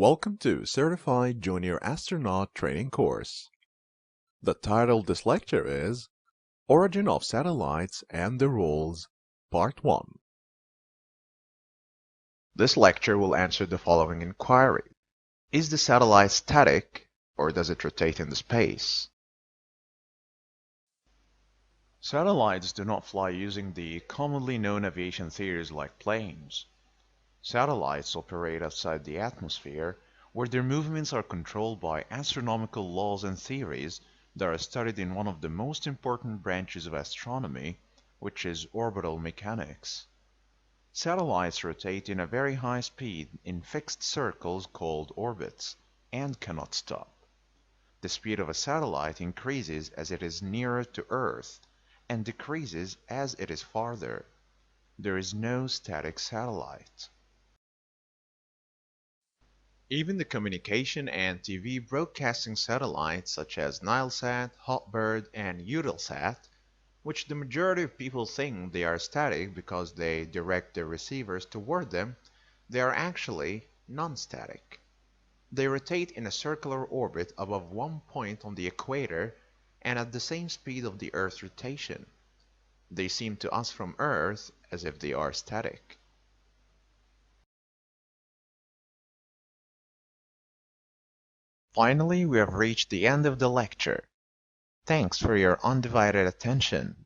Welcome to Certified Junior Astronaut Training Course. The title of this lecture is Origin of Satellites and Their Roles, Part 1. This lecture will answer the following inquiry. Is the satellite static, or does it rotate in the space? Satellites do not fly using the commonly known aviation theories like planes. Satellites operate outside the atmosphere, where their movements are controlled by astronomical laws and theories that are studied in one of the most important branches of astronomy, which is orbital mechanics. Satellites rotate in a very high speed in fixed circles called orbits, and cannot stop. The speed of a satellite increases as it is nearer to Earth, and decreases as it is farther. There is no static satellite. Even the communication and TV broadcasting satellites such as Nilesat, Hotbird, and Eutelsat, which the majority of people think they are static because they direct their receivers toward them, they are actually non-static. They rotate in a circular orbit above one point on the equator and at the same speed of the Earth's rotation. They seem to us from Earth as if they are static. Finally, we have reached the end of the lecture. Thanks for your undivided attention.